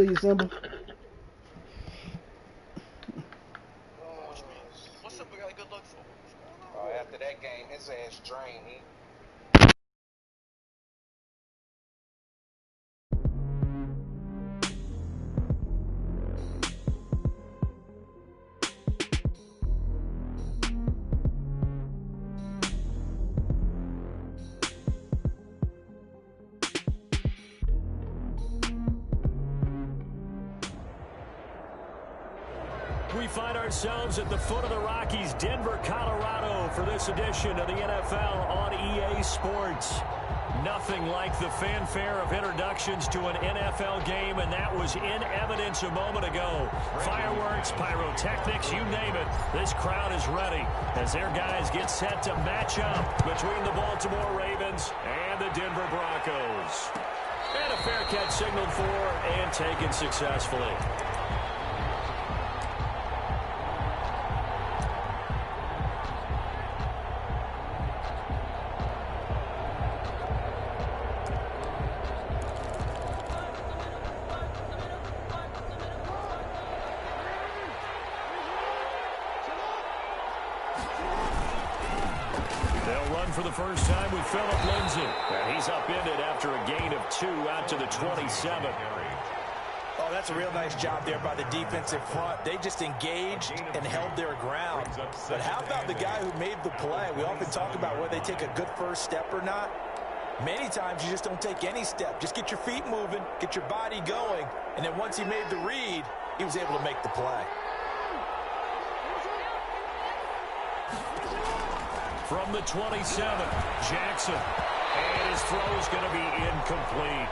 continue symbol. What's up? We got a good look for. After that game, his ass drained. We find ourselves at the foot of the Rockies, Denver, Colorado, for this edition of the NFL on EA Sports. Nothing like the fanfare of introductions to an NFL game, and that was in evidence a moment ago. Fireworks, pyrotechnics, you name it. This crowd is ready as their guys get set to match up between the Baltimore Ravens and the Denver Broncos. And a fair catch signaled for and taken successfully. For the first time with Phillip Lindsay. And he's upended after a gain of 2 out to the 27. Oh, that's a real nice job there by the defensive front. They just engaged and held their ground. But how about the guy who made the play? We often talk about whether they take a good first step or not. Many times you just don't take any step. Just get your feet moving, get your body going, and then once he made the read, he was able to make the play. From the 27, Jackson. And his throw is going to be incomplete.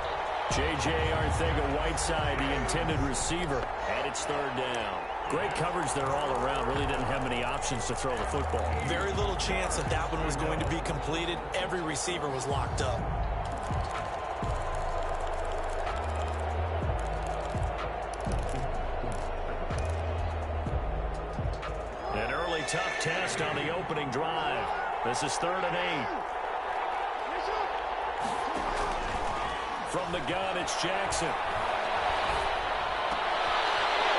J.J. Arcega-Whiteside, the intended receiver, and it's third down. Great coverage there all around. Really didn't have many options to throw the football. Very little chance that that one was going to be completed. Every receiver was locked up. An early tough test on the opening drive. This is 3rd and 8. From the gun, it's Jackson.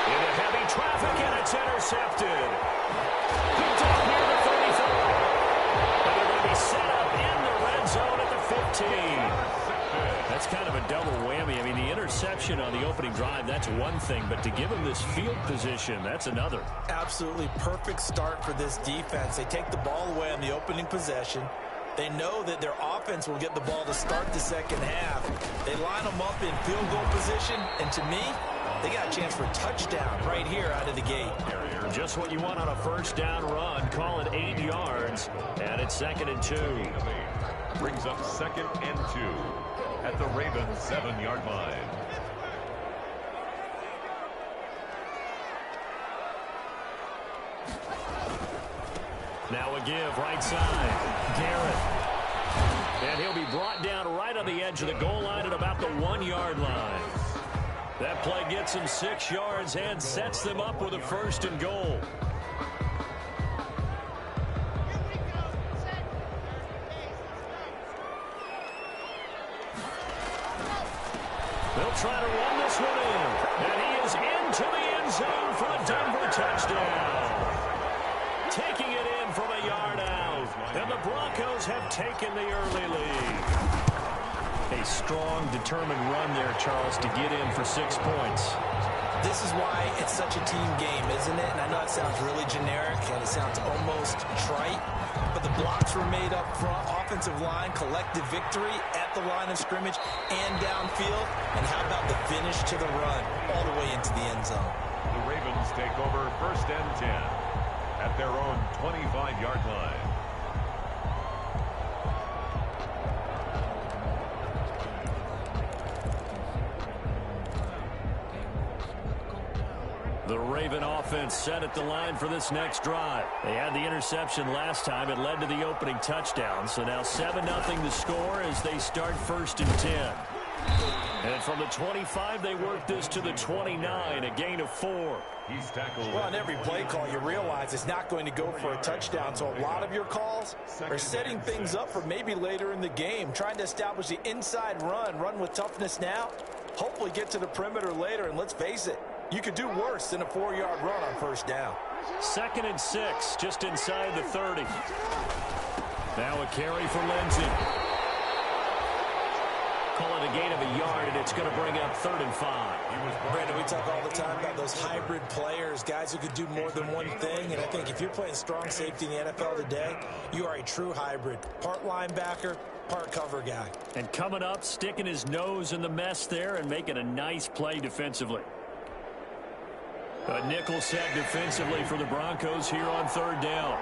Into heavy traffic, and it's intercepted. Picked up near the 34. And they're going to be set up in the red zone at the 15. That's kind of a double whammy. I mean, the interception on the opening drive, that's one thing, but to give him this field position, that's another. Absolutely perfect start for this defense. They take the ball away on the opening possession. They know that their offense will get the ball to start the second half. They line them up in field goal position, and to me, they got a chance for a touchdown right here out of the gate. Just what you want on a first down run. Call it 8 yards, and it's 2nd and 2. Brings up 2nd and 2 at the Ravens' 7-yard line. Now a give, right side. Garrett. And he'll be brought down right on the edge of the goal line at about the 1-yard line. That play gets him 6 yards and sets them up with a 1st and goal. They'll try to run this one in. And he is into the end zone for the Denver touchdown. Taking it in from a yard out. And the Broncos have taken the early lead. A strong, determined run there, Charles, to get in for 6 points. This is why it's such a team game, isn't it? And I know it sounds really generic and it sounds almost trite, but the blocks were made up front. Offensive line, collective victory at the line of scrimmage and downfield. And how about the finish to the run all the way into the end zone? The Ravens take over 1st and 10 at their own 25-yard line. The Raven offense set at the line for this next drive. They had the interception last time. It led to the opening touchdown. So now 7-0 the score as they start 1st and 10. And from the 25, they work this to the 29, a gain of 4. He's tackled. Well, on every play call, you realize it's not going to go for a touchdown. So a lot of your calls are setting things up for maybe later in the game, trying to establish the inside run with toughness now. hopefully get to the perimeter later, and let's face it, you could do worse than a 4-yard run on first down. 2nd and 6, just inside the 30. Now a carry for Lindsey. Call it a gain of a yard, and it's going to bring up 3rd and 5. Brandon, we talk all the time about those hybrid players, guys who could do more than one thing, and I think if you're playing strong safety in the NFL today, you are a true hybrid. Part linebacker, part cover guy. And coming up, sticking his nose in the mess there and making a nice play defensively. A nickel set defensively for the Broncos here on 3rd down.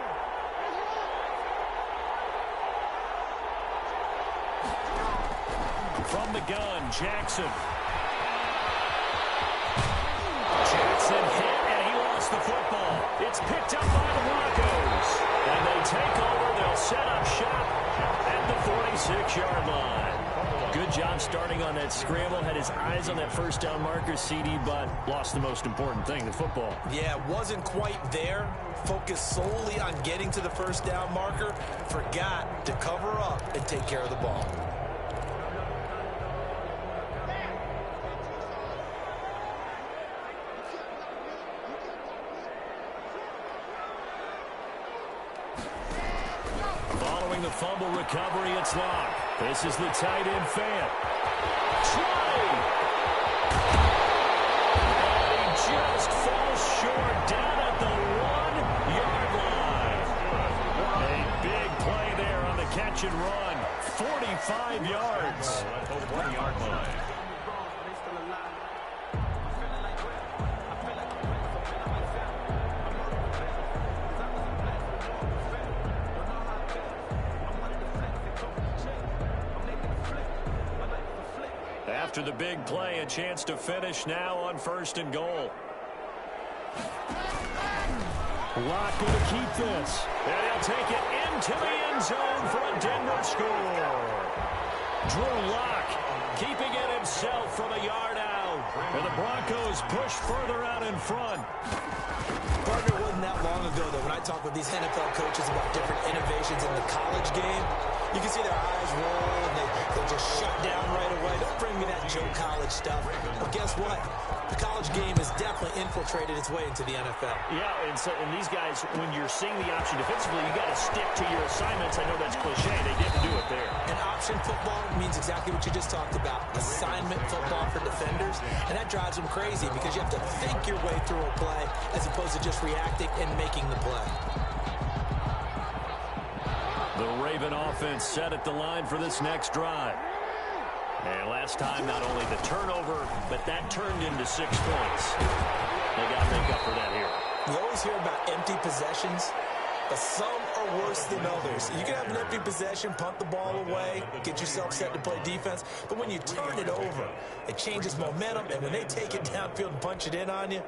From the gun, Jackson. Jackson hit, and he lost the football. It's picked up by the Broncos. And they take over. They'll set up shop at the 46-yard line. Good job starting on that scramble. Had his eyes on that first down marker, CD, but lost the most important thing, the football. Yeah, wasn't quite there. Focused solely on getting to the first down marker. Forgot to cover up and take care of the ball. Following the fumble recovery, it's Locke. This is the tight end Fant. Try! And he just falls short down at the 1-yard line. A big play there on the catch and run. 45 yards. At the 1-yard line. After the big play, a chance to finish now on 1st and goal. Locke going to keep this. And he'll take it into the end zone for a Denver score. Drew Locke keeping it himself from a yard out. And the Broncos push further out in front. Partner, it wasn't that long ago that when I talk with these NFL coaches about different innovations in the college game, you can see their eyes roll and they just shut down right away. Don't bring me that Joe College stuff. But guess what? The college game has definitely infiltrated its way into the NFL. Yeah, and these guys, when you're seeing the option defensively, you got to stick to your assignments. I know that's cliche. They didn't do it there. And option football means exactly what you just talked about. Assignment football for defenders. And that drives them crazy because you have to think your way through a play as opposed to just reacting and making the play. The Raven offense set at the line for this next drive. And last time, not only the turnover, but that turned into 6 points. They got to make up for that here. You always hear about empty possessions, but some are worse than others. You can have an empty possession, punt the ball away, get yourself set to play defense, but when you turn it over, it changes momentum, and when they take it downfield and punch it in on you,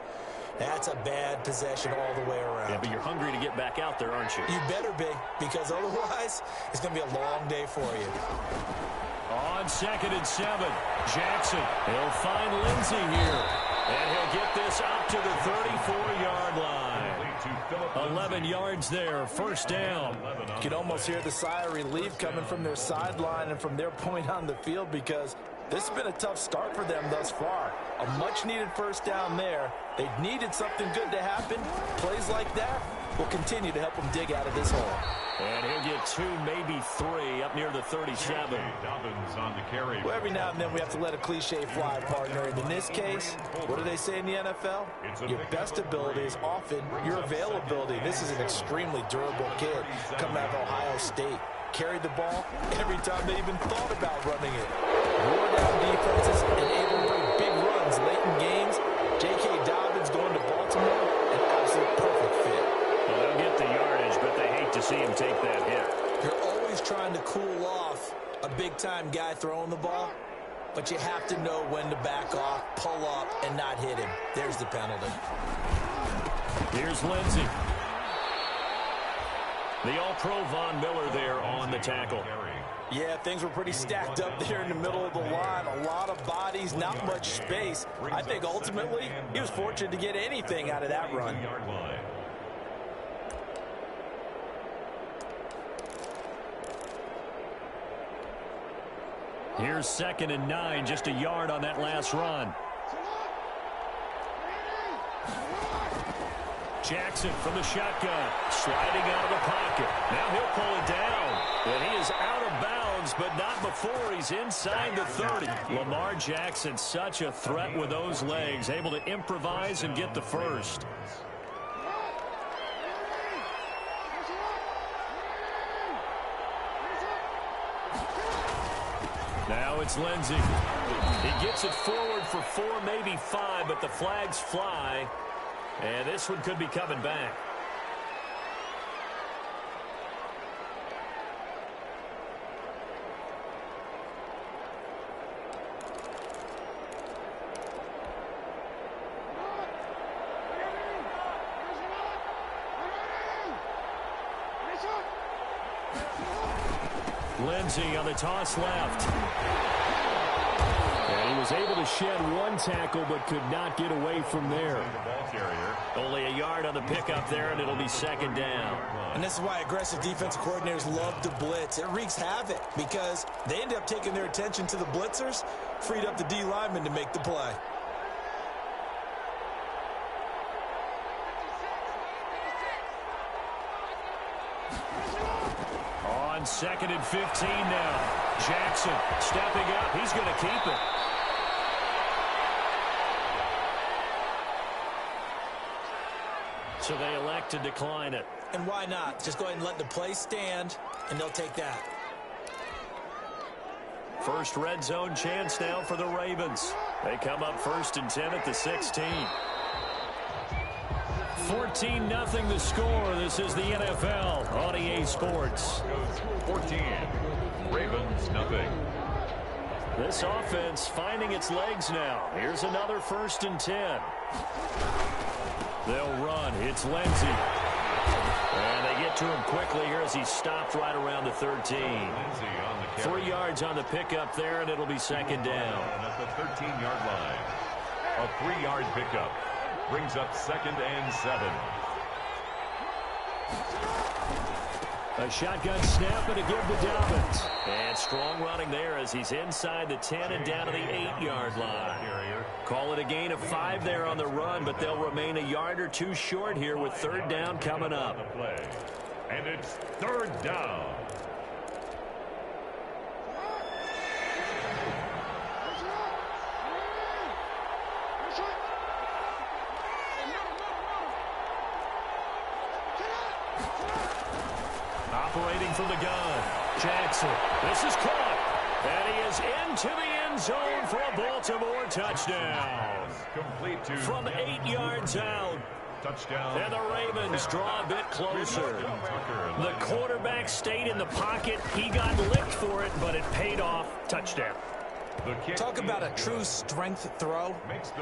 that's a bad possession all the way around. Yeah, but you're hungry to get back out there, aren't you? You better be, because otherwise, it's going to be a long day for you. On 2nd and 7, Jackson. He'll find Lindsey here. And he'll get this up to the 34-yard line. 11 yards there, 1st down. You can almost hear the sigh of relief coming from their sideline and from their point on the field because this has been a tough start for them thus far. A much-needed 1st down there. They needed something good to happen. Plays like that will continue to help them dig out of this hole. And he'll get 2, maybe 3 up near the 37. Dobbins on the carry. Well, every now and then we have to let a cliche fly, partner. And in this case, what do they say in the NFL? Your best ability is often your availability. This is an extremely durable kid coming out of Ohio State. Carried the ball every time they even thought about running it. Wore down defenses and able to bring big runs late in games. J.K. Dobbins going to Baltimore, an absolute perfect fit. Well, they'll get the yardage, but they hate to see him take that hit. You're always trying to cool off a big-time guy throwing the ball, but you have to know when to back off, pull up, and not hit him. There's the penalty. Here's Lindsey. The All-Pro Von Miller there on the tackle. Yeah, things were pretty stacked up there in the middle of the line. A lot of bodies, not much space. I think ultimately he was fortunate to get anything out of that run. Here's 2nd and 9, just a yard on that last run. Jackson from the shotgun, sliding out of the pocket. Now he'll pull it down. And he is out of bounds, but not before he's inside the 30. Lamar Jackson, such a threat with those legs, able to improvise and get the first. Now it's Lindsey. He gets it forward for 4, maybe 5, but the flags fly. And this one could be coming back. Lindsey on the toss left. And he was able to shed one tackle but could not get away from there. Only a yard on the pickup there, and it'll be 2nd down. And this is why aggressive defensive coordinators love to blitz. It wreaks havoc because they end up taking their attention to the blitzers, freed up the D lineman to make the play. On 2nd and 15 now. Jackson stepping up. He's going to keep it. So they elect to decline it. And why not? Just go ahead and let the play stand, and they'll take that. First red zone chance now for the Ravens. They come up 1st and 10 at the 16. 14-0 the score. This is the NFL on EA Sports. 14. Ravens, nothing. This offense finding its legs now. Here's another 1st and 10. They'll run. It's Lindsey. And they get to him quickly here as he stopped right around the 13. 3 yards on the pickup there, and it'll be 2nd down. At the 13-yard line. A 3-yard pickup brings up 2nd and 7. A shotgun snap and a give to Dobbins. And strong running there as he's inside the 10 and down to the 8-yard line. Call it a gain of 5 there on the run, but they'll remain a yard or 2 short here with 3rd down coming up. And it's 3rd down. Operating from the gun, Jackson. This is caught. And he is into the end zone for a Baltimore touchdown. Complete to from 8 yards out. Touchdown. And the Ravens draw a bit closer. The quarterback stayed in the pocket. He got licked for it, but it paid off. Touchdown. Talk about a true strength throw.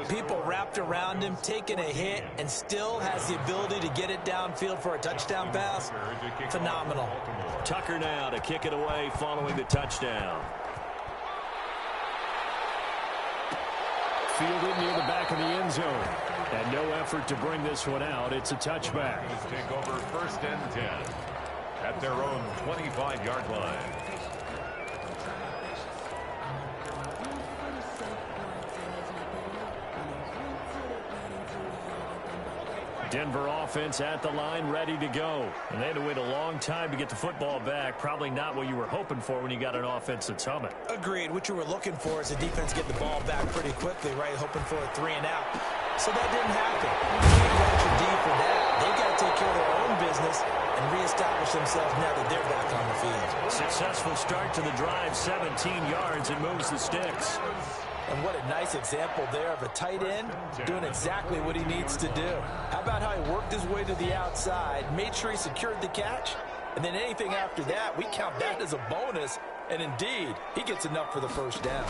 People wrapped around him, taking a hit, and still has the ability to get it downfield for a touchdown pass. Phenomenal. Tucker now to kick it away following the touchdown. Fielded near the back of the end zone. And no effort to bring this one out. It's a touchback. Take over 1st and 10 at their own 25-yard line. Denver offense at the line, ready to go. And they had to wait a long time to get the football back. Probably not what you were hoping for when you got an offense that's humming. Agreed. What you were looking for is the defense get the ball back pretty quickly, right? Hoping for a 3 and out. So that didn't happen. You can't got your D for that. They've got to take care of their own business and reestablish themselves now that they're back on the field. Successful start to the drive, 17 yards, and moves the sticks. And what a nice example there of a tight end doing exactly what he needs to do. How about how he worked his way to the outside, made sure he secured the catch, and then anything after that, we count that as a bonus. And indeed, he gets enough for the 1st down.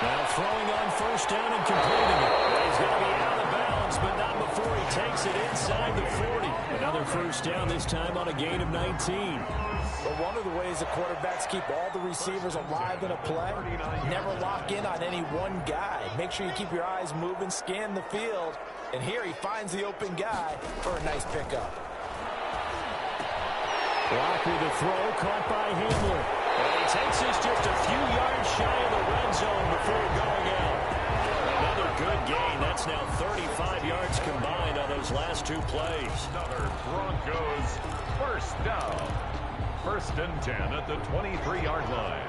Now throwing on 1st down and completing it. He's going to be out of bounds, but not before he takes it inside the 40. Another 1st down, this time on a gain of 19. But one of the ways the quarterbacks keep all the receivers alive in a play, never lock in on any one guy. Make sure you keep your eyes moving, scan the field, and here he finds the open guy for a nice pickup. Block with the throw, caught by Hamler. And he takes us just a few yards shy of the red zone before going out. Another good gain. That's now 35 yards combined on those last two plays. Another Broncos first down. 1st and 10 at the 23-yard line.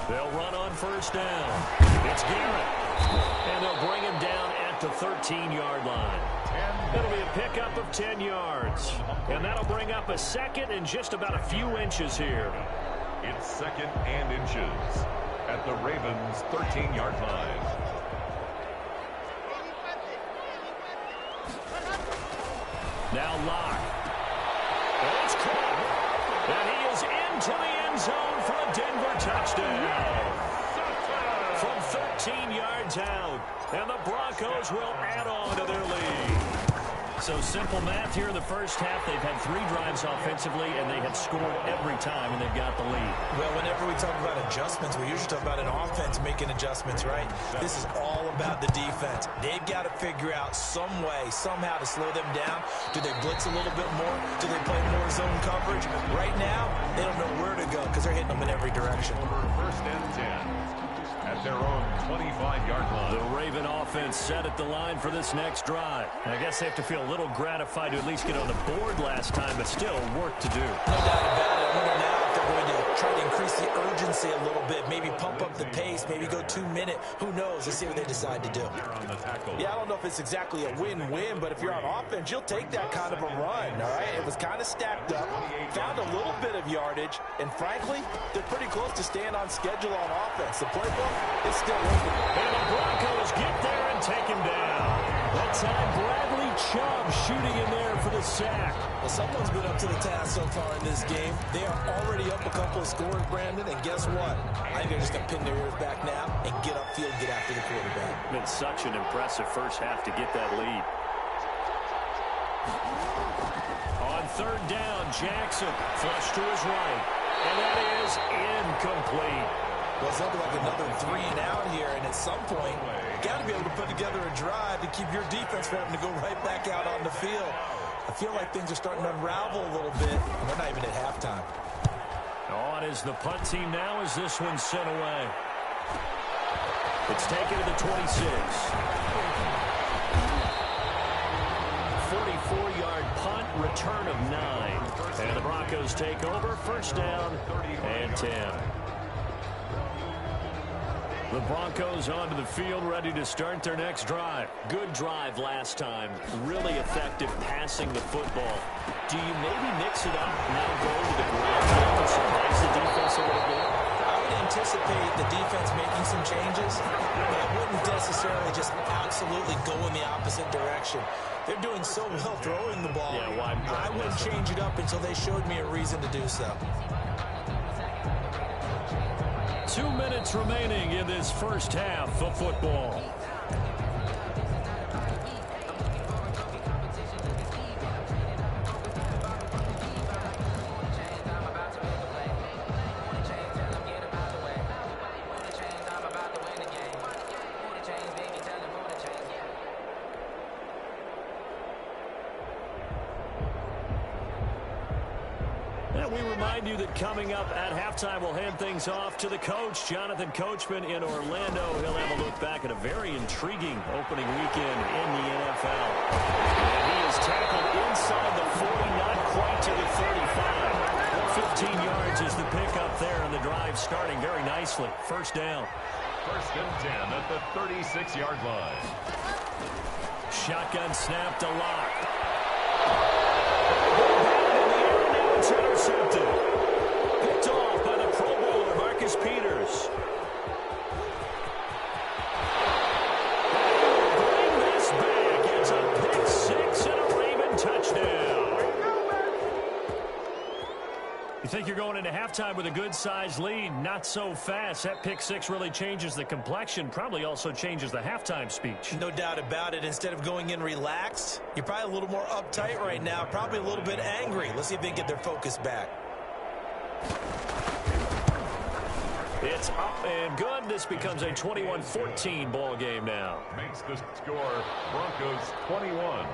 They'll run on 1st down. It's Garrett. And they'll bring him down at the 13-yard line. It'll be a pickup of 10 yards. And that'll bring up a 2nd and just about a few inches here. It's 2nd and inches at the Ravens' 13-yard line. Now Locke. And it's caught. And he is into the end zone for a Denver touchdown. From 13 yards out. And the Broncos will add on to their lead. So simple math here in the first half. They've had 3 drives offensively, and they have scored every time, and they've got the lead. Well, whenever we talk about adjustments, we usually talk about an offense making adjustments, right? This is all about the defense. They've got to figure out some way, somehow to slow them down. Do they blitz a little bit more? Do they play more zone coverage? Right now, they don't know where to go because they're hitting them in every direction. 1st and 10 at their own 25-yard line. The Raven offense set at the line for this next drive. And I guess they have to feel a little gratified to at least get on the board last time, but still work to do. No doubt about it. I wonder now if they're going to try to increase the urgency a little bit, maybe pump up the pace, maybe go 2-minute. Who knows? Let's see what they decide to do. Yeah, I don't know if it's exactly a win-win, but if you're on offense, you'll take that kind of a run, all right? It was kind of stacked up, found a little bit of yardage, and frankly, they're pretty close to staying on schedule on offense. The playbook is still open. And the Broncos get there and take him down. That time, Bradley Chubb shooting in there for the sack. Well, someone's been up to the task so far in this game. They are already up a couple of scores, Brandon, and guess what? I think they're just going to pin their ears back now and get upfield, get after the quarterback. Been such an impressive first half to get that lead. On 3rd down, Jackson flush to his right. And that is incomplete. Well, it's looking like another 3 and out here, and at some point, you got to be able to put together a drive to keep your defense from having to go right back out on the field. I feel like things are starting to unravel a little bit, and we're not even at halftime. On is the punt team now as this one's sent away. It's taken to the 26. 44-yard punt, return of 9. And the Broncos take over, 1st down and 10. The Broncos onto the field, ready to start their next drive. Good drive last time. Really effective passing the football. Do you maybe mix it up, now go to the ground game and surprise the defense a little bit? I would anticipate the defense making some changes, but I wouldn't necessarily just absolutely go in the opposite direction. They're doing so well throwing the ball. Yeah, well, I wouldn't change it up until they showed me a reason to do so. 2 minutes remaining in this first half of football. We remind you that coming up at halftime, we'll hand things off to the coach, Jonathan Coachman in Orlando. He'll have a look back at a very intriguing opening weekend in the NFL. And he is tackled inside the 40, not quite to the 35. 15 yards is the pickup there, and the drive starting very nicely. 1st down. 1st and 10 at the 36-yard line. Shotgun snap to Locke. It's intercepted. Picked off by the Pro Bowler, Marcus Peters. Bring this back. It's a pick 6 and a Raven touchdown. You think you're going into halftime with a good-sized lead? Not so fast. That pick 6 really changes the complexion, probably also changes the halftime speech. No doubt about it. Instead of going in relaxed, you're probably a little more uptight right now, probably a little bit angry. Let's see if they can get their focus back. It's It's up and good. This becomes a 21-14 ball game now. Makes the score Broncos 21,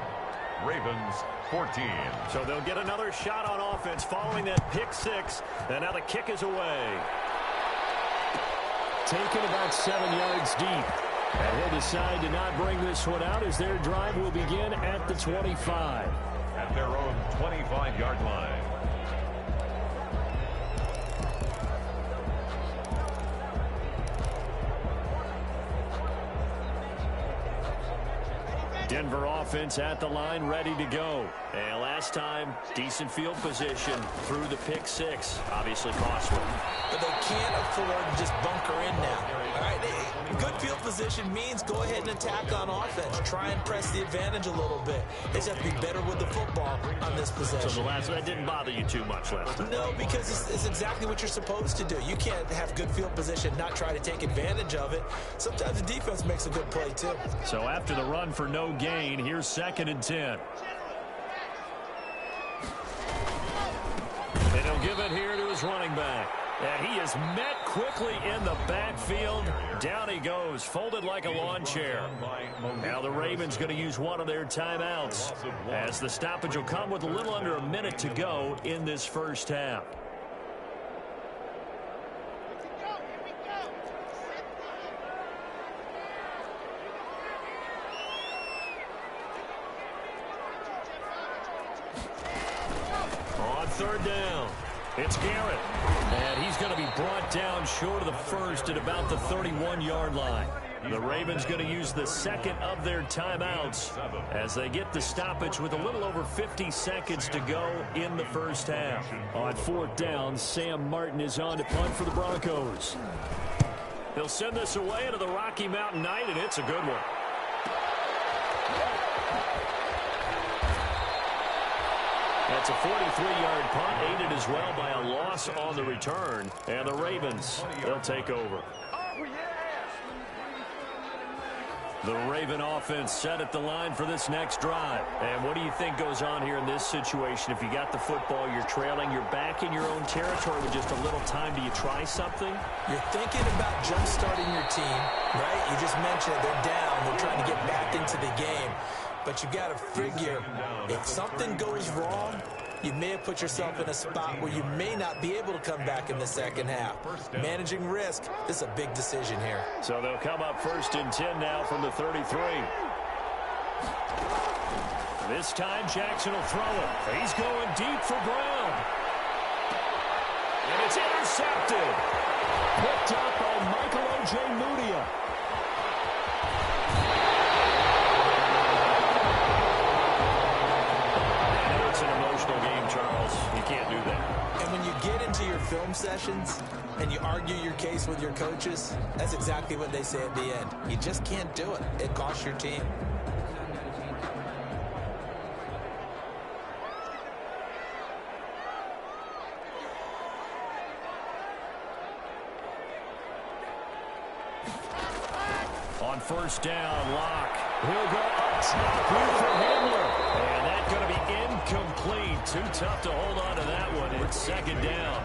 Ravens 14. So they'll get another shot on offense following that pick six. And now the kick is away. Taken about 7 yards deep. And he'll decide to not bring this one out as their drive will begin at the 25. At their own 25-yard line. Denver offense at the line, ready to go. And last time, decent field position through the pick six. Obviously costly. But they can't afford to just bunker in now. All right, good field position means go ahead and attack on offense. Try and press the advantage a little bit. They just have to be better with the football on this possession. So the last that didn't bother you too much last time? No, because it's exactly what you're supposed to do. You can't have good field position, not try to take advantage of it. Sometimes the defense makes a good play too. So after the run for no gain, here's 2nd and 10. And he'll give it here to his running back. And he is met quickly in the backfield. Down he goes, folded like a lawn chair. Now the Ravens going to use one of their timeouts, as the stoppage will come with a little under a minute to go in this first half. On 3rd down, it's Garrett. And he's going to be brought down short of the first at about the 31-yard line. The Ravens going to use the 2nd of their timeouts as they get the stoppage with a little over 50 seconds to go in the first half. On 4th down, Sam Martin is on to punt for the Broncos. He'll send this away into the Rocky Mountain night, and it's a good one. That's a 43-yard punt, aided as well by a loss on the return. And the Ravens, they'll take over. The Raven offense set at the line for this next drive. And what do you think goes on here in this situation? If you got the football, you're trailing, you're back in your own territory with just a little time. Do you try something? You're thinking about jump-starting your team, right? You just mentioned they're down. They're trying to get back into the game. But you got to figure, if something goes wrong, you may have put yourself in a spot where you may not be able to come back in the second half. Managing risk, this is a big decision here. So they'll come up 1st and 10 now from the 33. This time Jackson will throw it. He's going deep for Brown. And it's intercepted. Picked up by Michael O.J. Mudia. You can't do that. And when you get into your film sessions and you argue your case with your coaches, that's exactly what they say at the end. You just can't do it. It costs your team. On 1st down, Locke. He'll go up top here for Hamler. And that's going to be incomplete. Too tough to hold on to that one. It's 2nd down.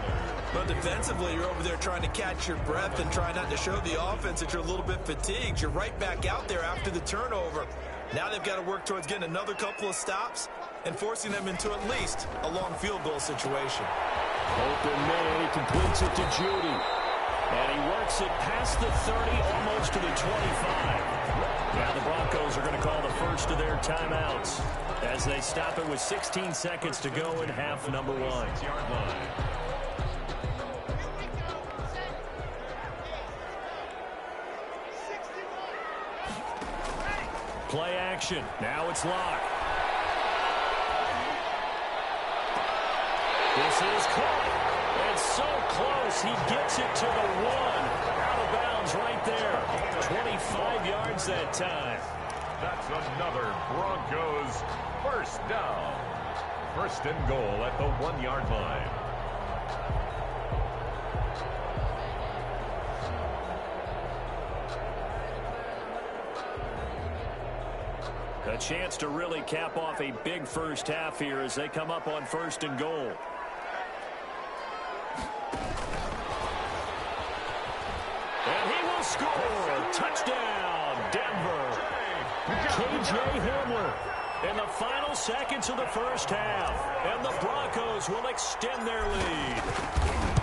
But defensively, you're over there trying to catch your breath and try not to show the offense that you're a little bit fatigued. You're right back out there after the turnover. Now they've got to work towards getting another couple of stops and forcing them into at least a long field goal situation. Open man, he completes it to Judy. And he works it past the 30, almost to the 25. Now the Broncos are going to call the first of their timeouts as they stop it with 16 seconds to go in half number 1. Play action. Now it's Locke. This is caught. It's so close. He gets it to the 1. Out of bounds right there. 25 yards that time. That's another Broncos first down. 1st and goal at the 1-yard line. A chance to really cap off a big first half here as they come up on 1st and goal. will score. Touchdown, Denver. K.J. Hamler in the final seconds of the first half. And the Broncos will extend their lead.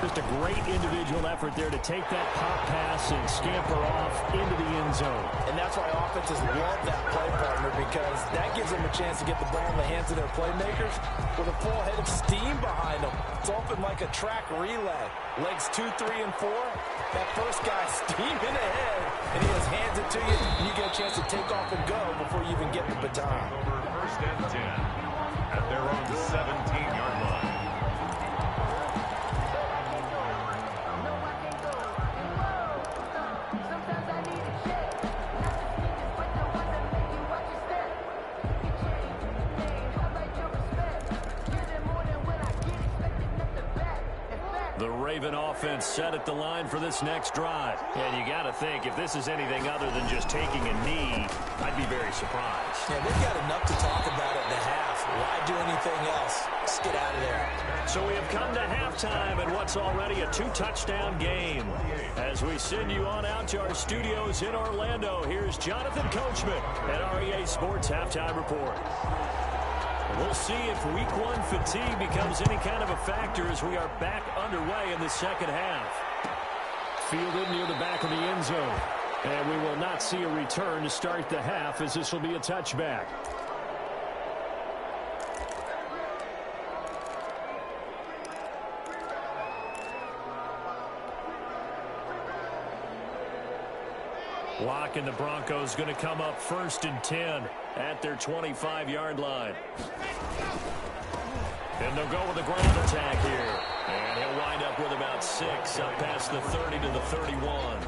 Just a great individual effort there to take that pop pass and scamper off into the end zone. And that's why offenses love that play partner, because that gives them a chance to get the ball in the hands of their playmakers with a full head of steam behind them. It's often like a track relay. Legs 2, 3, and 4. That first guy steaming ahead, and he just hands it to you, and you get a chance to take off and go before you even get the baton. Over first and 10 at their own 17-yard line. The Raven offense set at the line for this next drive. And you got to think, if this is anything other than just taking a knee, I'd be very surprised. Yeah, they've got enough to talk about at the half. Why do anything else? Just get out of there. So we have come to halftime in what's already a 2-touchdown game. As we send you on out to our studios in Orlando, here's Jonathan Coachman at our EA Sports Halftime Report. We'll see if week 1 fatigue becomes any kind of a factor as we are back underway in the second half. Fielded near the back of the end zone. And we will not see a return to start the half, as this will be a touchback. Lock and the Broncos going to come up 1st and 10 at their 25-yard line. And they'll go with a ground attack here. And he'll wind up with about 6 up past the 30 to the 31.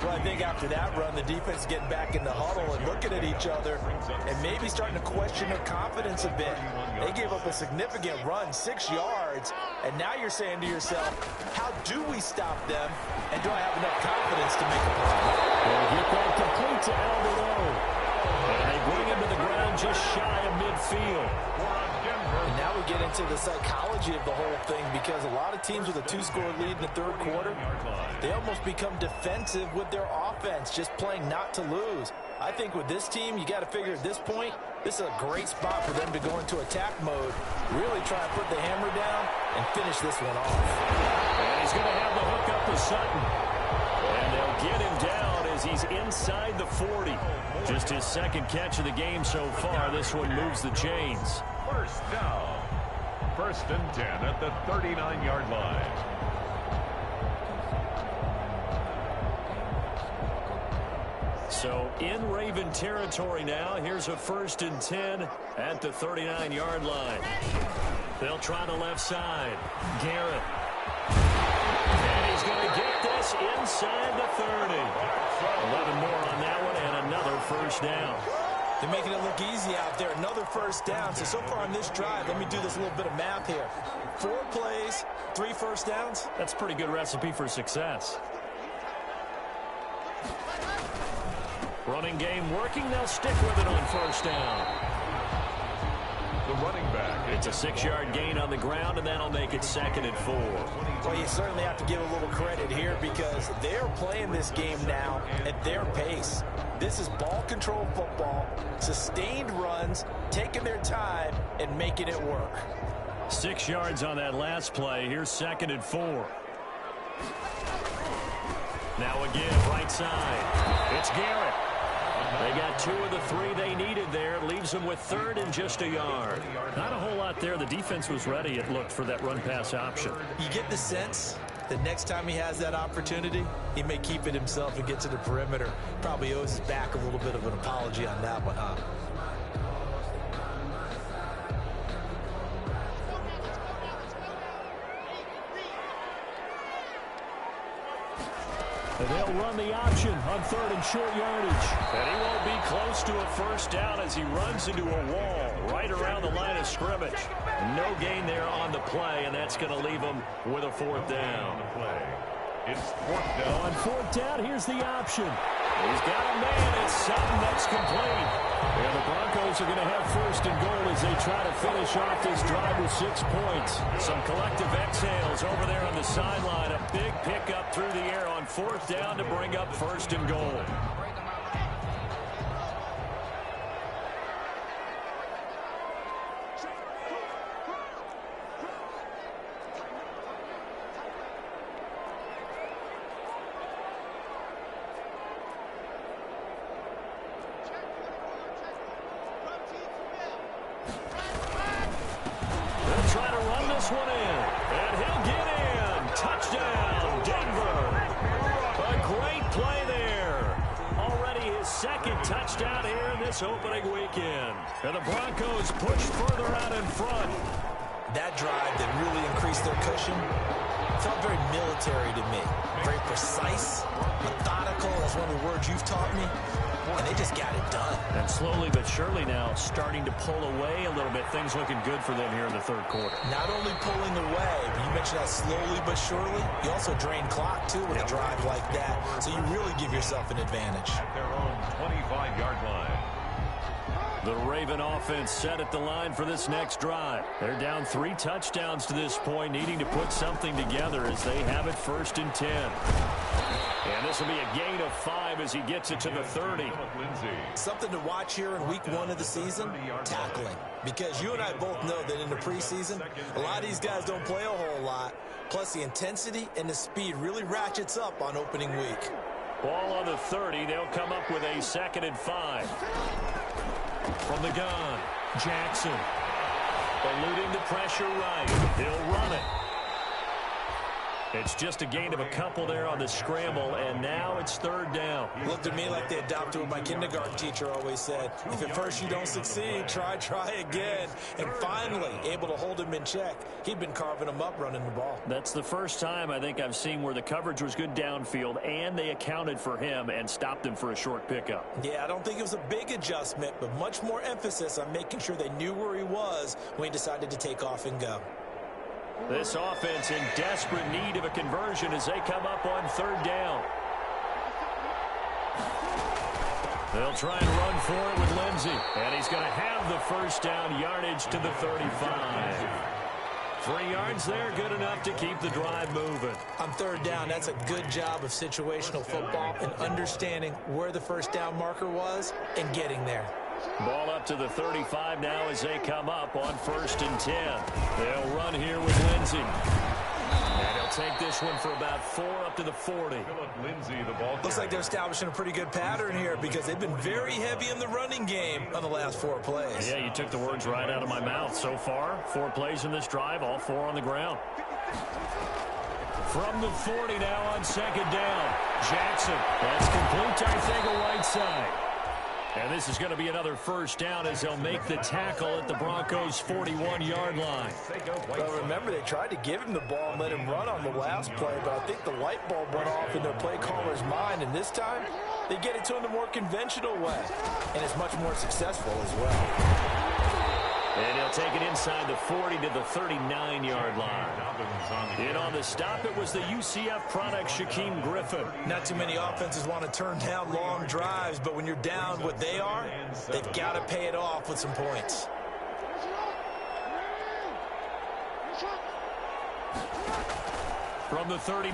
Well, I think after that run, the defense getting back in the huddle and looking at each other and maybe starting to question their confidence a bit. They gave up a significant run, 6 yards, and now you're saying to yourself, how do we stop them, and do I have enough confidence to make a play? They'll get that complete to Alvaro. And they bring him to the ground just shy of midfield. And now we get into the psychology of the whole thing, because a lot of teams with a 2-score lead in the third quarter, they almost become defensive with their offense, just playing not to lose. I think with this team, you got to figure at this point, this is a great spot for them to go into attack mode, really try and put the hammer down and finish this one off. And he's going to have the hook up to Sutton. And they'll get him down as he's inside the 40. Just his second catch of the game so far. This one moves the chains. First down. 1st and 10 at the 39-yard line. So in Raven territory now. Here's a 1st and 10 at the 39-yard line. They'll try the left side. Garrett. And he's going to get this inside the 30. 11 more on that one, and another first down. They're making it look easy out there. Another first down. So far on this drive, let me do this little bit of math here. 4 plays, 3 first downs. That's a pretty good recipe for success. Running game working. They'll stick with it on first down. The running back. It's a 6-yard gain on the ground, and that'll make it 2nd and 4. Well, you certainly have to give a little credit here, because they're playing this game now at their pace. This is ball control football, sustained runs, taking their time, and making it work. 6 yards on that last play. Here's 2nd and 4. Now again, right side. It's Garrett. They got 2 of the 3 they needed there. Leaves them with 3rd and just a yard. Not a whole lot there. The defense was ready, it looked, for that run-pass option. You get the sense that next time he has that opportunity, he may keep it himself and get to the perimeter. Probably owes his back a little bit of an apology on that one, huh? And they'll run the option on 3rd and short yardage. And he won't be close to a first down as he runs into a wall right around the line of scrimmage. No gain there on the play, and that's going to leave him with a 4th down. It's 4th down. On 4th down, here's the option. He's got a man. It's Sutton. That's complete. And the Broncos are going to have first and goal as they try to finish off this drive with 6 points. Some collective exhales over there on the sideline. A big pickup through the air on 4th down to bring up first and goal. One in, and he'll get in. Touchdown, Denver. A great play there. Already his 2nd touchdown here in this opening weekend. And the Broncos push further out in front. That drive that really increased their cushion felt very military to me. Very precise, methodical, that's one of the words you've taught me. And they just got it done. And slowly but surely now starting to pull away a little bit. Things looking good for them here in the 3rd quarter. Not only pulling away, but you mentioned that slowly but surely. You also drain clock, too, with a drive like that. So you really give yourself an advantage. At their own 25-yard line. The Raven offense set at the line for this next drive. They're down 3 touchdowns to this point, needing to put something together as they have it 1st and 10. And this will be a gain of 5 as he gets it to the 30. Something to watch here in week 1 of the season, tackling. Because you and I both know that in the preseason, a lot of these guys don't play a whole lot. Plus the intensity and the speed really ratchets up on opening week. Ball on the 30. They'll come up with a 2nd and 5. From the gun, Jackson. Eluding the pressure right. He'll run it. It's just a gain of a couple there on the scramble, and now it's 3rd down. Looked to me like they adopted what my kindergarten teacher always said. If at first you don't succeed, try again. And finally, able to hold him in check. He'd been carving him up running the ball. That's the first time I think I've seen where the coverage was good downfield, and they accounted for him and stopped him for a short pickup. Yeah, I don't think it was a big adjustment, but much more emphasis on making sure they knew where he was when he decided to take off and go. This offense in desperate need of a conversion as they come up on 3rd down. They'll try and run for it with Lindsey. And he's going to have the 1st down yardage to the 35. 3 yards there, good enough to keep the drive moving. On 3rd down, that's a good job of situational football and understanding where the 1st down marker was and getting there. Ball up to the 35 now as they come up on 1st and 10. They'll run here with Lindsey. And he'll take this one for about 4 up to the 40. Looks like they're establishing a pretty good pattern here because they've been very heavy in the running game on the last 4 plays. Yeah, you took the words right out of my mouth. So far, 4 plays in this drive, all 4 on the ground. From the 40 now on 2nd down. Jackson. That's complete to Arthega right side. And this is going to be another 1st down as they'll make the tackle at the Broncos' 41-yard line. Well, remember, they tried to give him the ball and let him run on the last play, but I think the light bulb went off in their play caller's mind, and this time they get it to him the more conventional way, and it's much more successful as well. And he'll take it inside the 40 to the 39-yard line. And on the stop, it was the UCF product, Shaquem Griffin. Not too many offenses want to turn down long drives, but when you're down what they are, they've got to pay it off with some points. From the 39,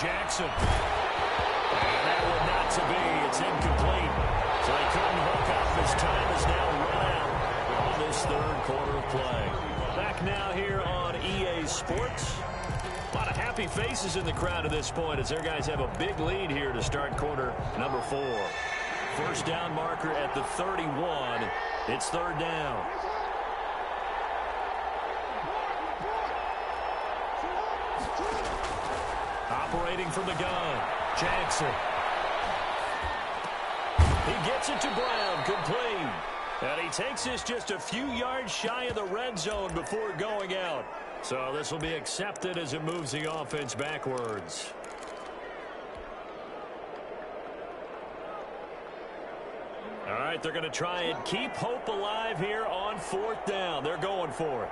Jackson. And that one not to be. It's incomplete. So they couldn't hook up. His time is now run out on this 3rd quarter of play. Back now here on EA Sports. A lot of happy faces in the crowd at this point as their guys have a big lead here to start quarter number 4. 1st down marker at the 31. It's 3rd down. Operating from the gun, Jackson. He gets it to Brown, complete. And he takes this just a few yards shy of the red zone before going out. So this will be accepted as it moves the offense backwards. All right, they're going to try and keep hope alive here on 4th down. They're going for it.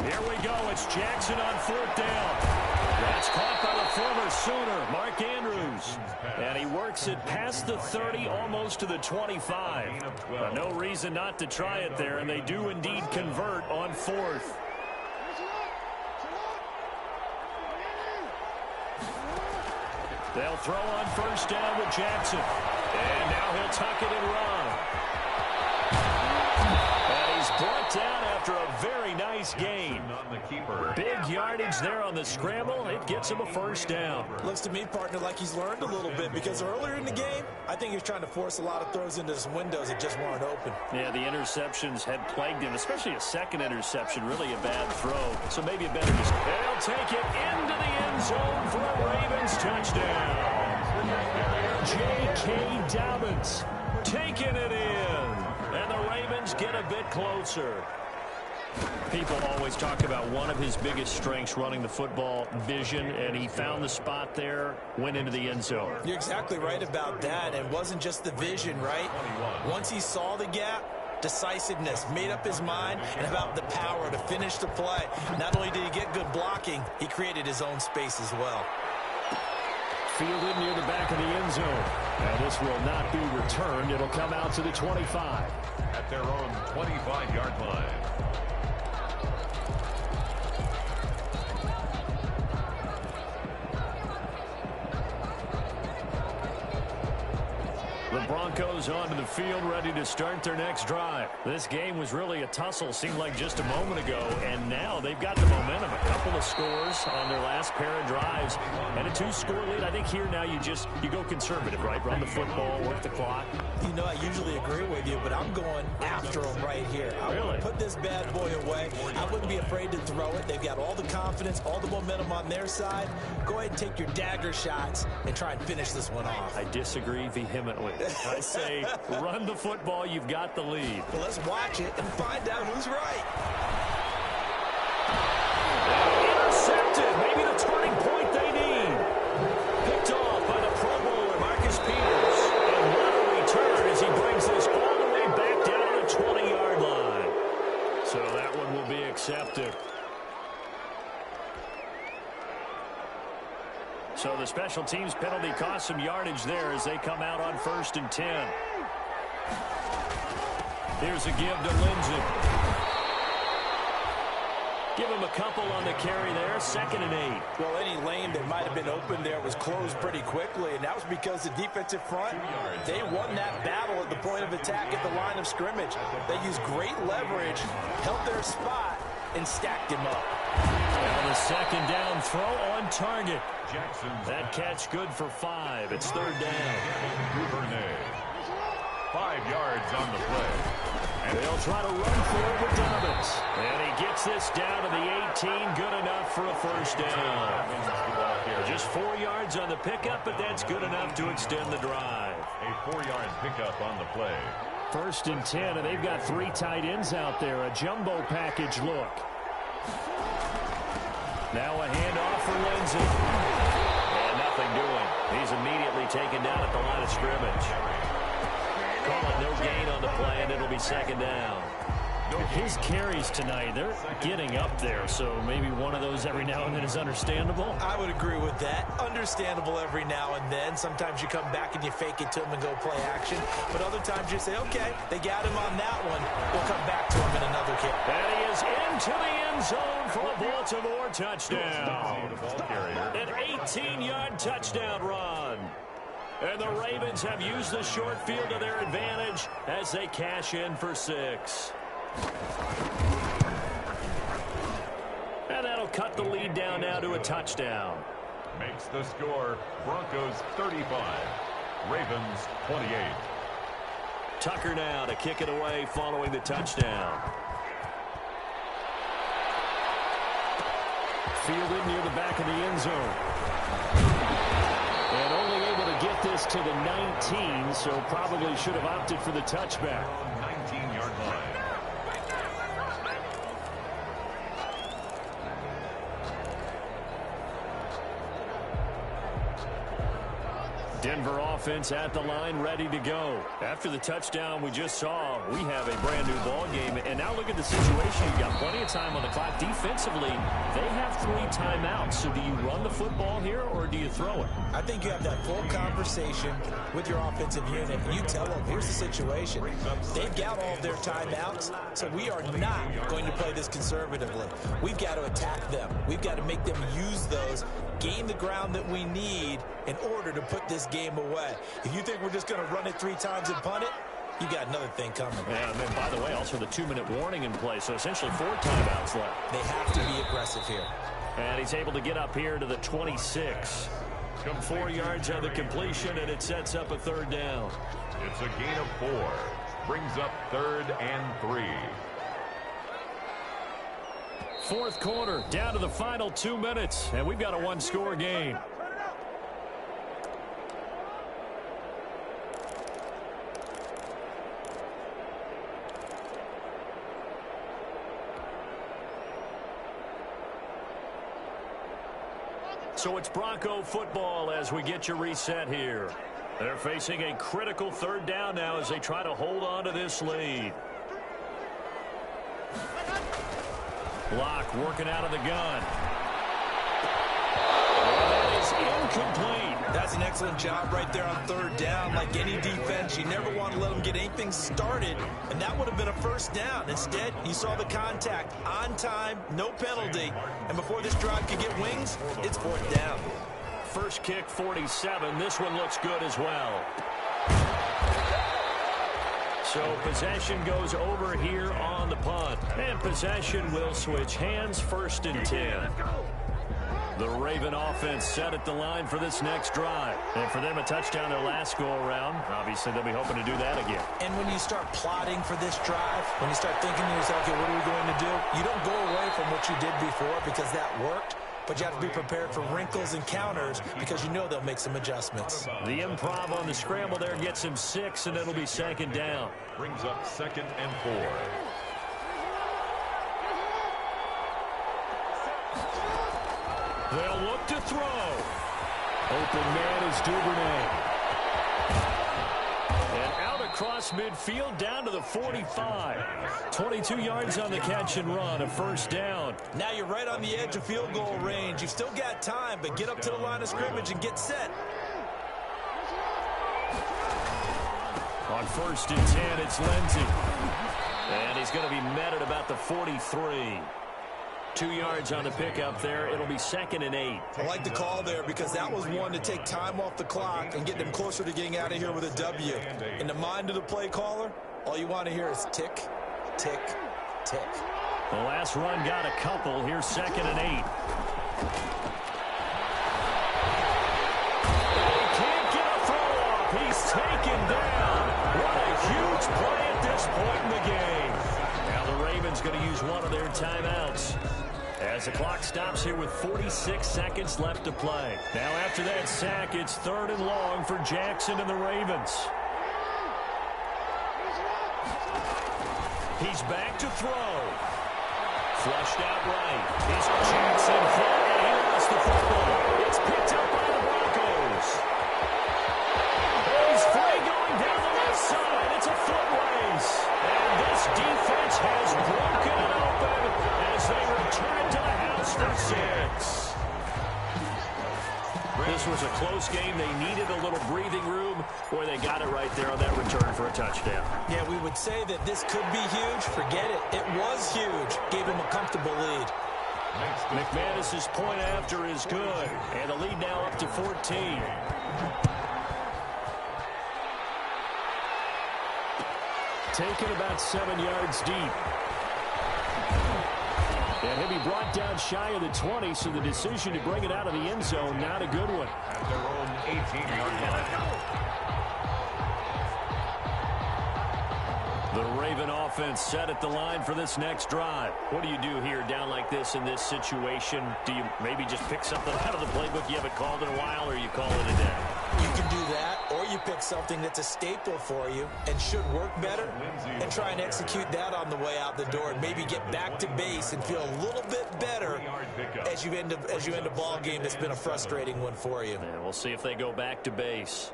Here we go. It's Jackson on 4th down. That's caught by the former Sooner, Mark Andrews. And he works it past the 30, almost to the 25. But no reason not to try it there, and they do indeed convert on 4th. They'll throw on first down with Jackson. And now he'll tuck it and run. And he's brought down after a very nice gain. Big yardage there on the scramble. It gets him a first down. Looks to me, partner, like he's learned a little bit, because earlier in the game, I think he was trying to force a lot of throws into his windows that just weren't open. Yeah, the interceptions had plagued him, especially a second interception, really a bad throw. So maybe a better decision. They'll take it into the end zone for a Ravens touchdown. J.K. Dobbins taking it in. And the Ravens get a bit closer. People always talk about one of his biggest strengths, running the football, vision, and he found the spot there, went into the end zone. You're exactly right about that, and it wasn't just the vision, right? Once he saw the gap, decisiveness, made up his mind, and about the power to finish the play. Not only did he get good blocking, he created his own space as well. Fielded near the back of the end zone. And this will not be returned. It'll come out to the 25. At their own 25-yard line. The Broncos onto the field, ready to start their next drive. This game was really a tussle, seemed like just a moment ago, and now they've got the momentum. A couple of scores on their last pair of drives, and a 2-score lead. I think here now you go conservative, right? Run the football, work the clock. You know, I usually agree with you, but I'm going after them right here. I want to put this bad boy away. I wouldn't be afraid to throw it. They've got all the confidence, all the momentum on their side. Go ahead and take your dagger shots and try and finish this one off. I disagree vehemently. I say run the football. You've got the lead. Well, let's watch it and find out who's right. Intercepted. Maybe the turning point they need. Picked off by the Pro Bowler, Marcus Peters. And what a return as he brings this all the way back down to the 20-yard line. So that one will be accepted. So the special teams penalty cost some yardage there as they come out on 1st and 10. Here's a give to Lindsey. Give him a couple on the carry there, 2nd and 8. Well, any lane that might have been open there was closed pretty quickly, and that was because the defensive front, they won that battle at the point of attack at the line of scrimmage. They used great leverage, held their spot, and stacked him up. And the 2nd down throw on target. That catch good for 5. It's 3rd down. 5 yards on the play. And they'll try to run forward with Dobbins. And he gets this down to the 18. Good enough for a 1st down. Just 4 yards on the pickup, but that's good enough to extend the drive. A 4-yard pickup on the play. 1st and 10, and they've got 3 tight ends out there. A jumbo package look. Now a handoff for Lindsey. And nothing doing. He's immediately taken down at the line of scrimmage. Call it no gain on the play, and it'll be 2nd down. His carries tonight, they're getting up there, so maybe one of those every now and then is understandable. I would agree with that. Understandable every now and then. Sometimes you come back and you fake it to him and go play action. But other times you say, okay, they got him on that one. We'll come back to him in another kick. And he is into the end zone for a Baltimore touchdown. An 18-yard touchdown run. And the Ravens have used the short field to their advantage as they cash in for 6. And that'll cut the lead down now to a touchdown. Makes the score Broncos 35, Ravens 28. Tucker now to kick it away following the touchdown. Fielded near the back of the end zone. And only able to get this to the 19, so probably should have opted for the touchback. 19-yard line. Denver offense at the line, ready to go. After the touchdown we just saw, we have a brand new ball game. And now look at the situation. You've got plenty of time on the clock. Defensively, they have 3 timeouts. So do you run the football here or do you throw it? I think you have that full conversation with your offensive unit. And you tell them, here's the situation. They've got all of their timeouts, so we are not going to play this conservatively. We've got to attack them. We've got to make them use those, gain the ground that we need in order to put this game away. If you think we're just going to run it 3 times and punt it, you got another thing coming. Yeah, and then, by the way, also the 2-minute warning in play, so essentially 4 timeouts left. They have to be aggressive here. And he's able to get up here to the 26. Come 4 yards on the completion, and it sets up a 3rd down. It's a gain of 4. Brings up 3rd and 3. 4th quarter, down to the final 2 minutes, and we've got a 1-score game. So it's Bronco football as we get you reset here. They're facing a critical 3rd down now as they try to hold on to this lead. Block working out of the gun. And that is incomplete. That's an excellent job right there on 3rd down. Like any defense, you never want to let them get anything started, and that would have been a 1st down. Instead, you saw the contact on time, no penalty, and before this drive could get wings, it's 4th down. First kick, 47. This one looks good as well. So possession goes over here on the punt, and possession will switch hands. 1st and 10. The Raven offense set at the line for this next drive. And for them, a touchdown their last go-around. Obviously, they'll be hoping to do that again. And when you start plotting for this drive, when you start thinking to yourself, okay, what are we going to do? You don't go away from what you did before because that worked. But you have to be prepared for wrinkles and counters because you know they'll make some adjustments. The improv on the scramble there gets him 6, and it'll be 2nd down. Brings up 2nd and 4. They'll look to throw. Open man is Duvernay. And out across midfield down to the 45. 22 yards on the catch and run, a 1st down. Now you're right on the edge of field goal range. You've still got time, but get up to the line of scrimmage and get set. On 1st and 10, it's Lindsey. And he's going to be met at about the 43. 2 yards on the pickup there. It'll be 2nd and 8. I like the call there because that was one to take time off the clock and get them closer to getting out of here with a W. In the mind of the play caller, all you want to hear is tick, tick, tick. The last run got a couple. Here's 2nd and 8. He can't get a throw off. He's taken down. What a huge play at this point in the game. Now the Ravens going to use one of their timeouts as the clock stops here with 46 seconds left to play. Now after that sack, it's 3rd and long for Jackson and the Ravens. He's back to throw. Flushed out right. He's Jackson hit, and he lost the football. It's picked up by the Broncos. He's free going down the left side. It's a foot race. And this defense has broken it open as they return to the house for 6. This was a close game. They needed a little breathing room. Boy, they got it right there on that return for a touchdown. Yeah, we would say that this could be huge. Forget it. It was huge. Gave him a comfortable lead. McManus's point after is good. And the lead now up to 14. Taken about 7 yards deep. And he'll be brought down shy of the 20, so the decision to bring it out of the end zone, not a good one. At their own 18-yard line. The Raven offense set at the line for this next drive. What do you do here down like this in this situation? Do you maybe just pick something out of the playbook you haven't called in a while, or you call it a day? You can do that, or you pick something that's a staple for you and should work better and try and execute that on the way out the door and maybe get back to base and feel a little bit better as you end a ball game that's been a frustrating one for you. And we'll see if they go back to base.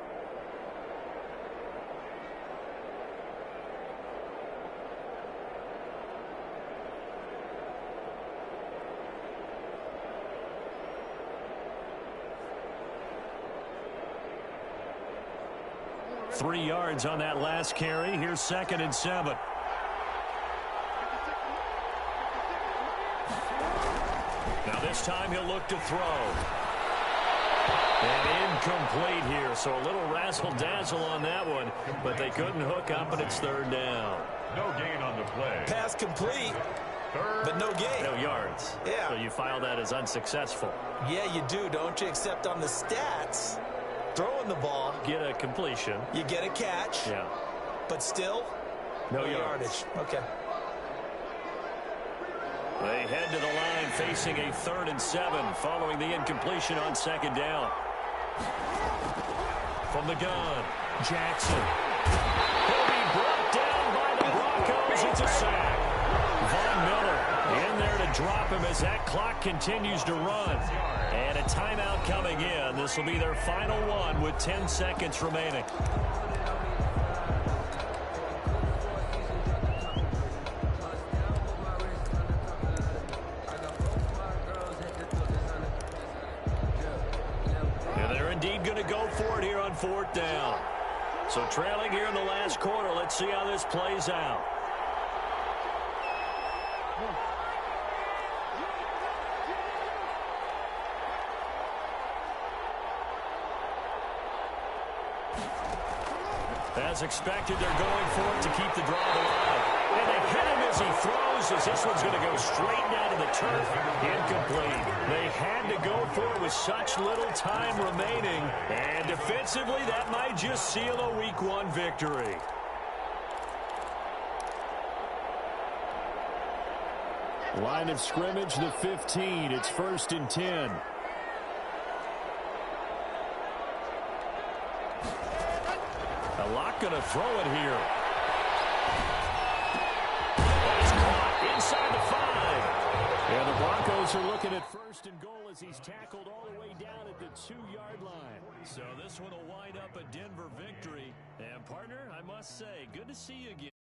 Three yards on that last carry. Here's 2nd and 7. Now this time he'll look to throw. And incomplete here. So a little razzle-dazzle on that one. But they couldn't hook up, and it's 3rd down. No gain on the play. Pass complete, but no gain. No yards. Yeah. So you file that as unsuccessful. Yeah, you do, don't you? Except on the stats, throwing the ball, Get a completion. you get a catch, Yeah. but still No yardage. Okay. They head to the line facing a 3rd and 7 following the incompletion on 2nd down. From the gun, Jackson. He'll be brought down by the Broncos. It's a sack. Von Miller in there to drop him as that clock continues to run. And a timeout coming in. This will be their final one with 10 seconds remaining. And they're indeed going to go for it here on 4th down. So trailing here in the last quarter. Let's see how this plays out. As expected, they're going for it to keep the drive alive. And they hit him as he throws, as this one's going to go straight down to the turf. Incomplete. They had to go for it with such little time remaining. And defensively, that might just seal a Week 1 victory. Line of scrimmage, the 15. It's 1st and 10. Locke going to throw it here. It's caught inside the 5. And the Broncos are looking at 1st and goal as he's tackled all the way down at the 2-yard line. So this one will wind up a Denver victory. And partner, I must say, good to see you again.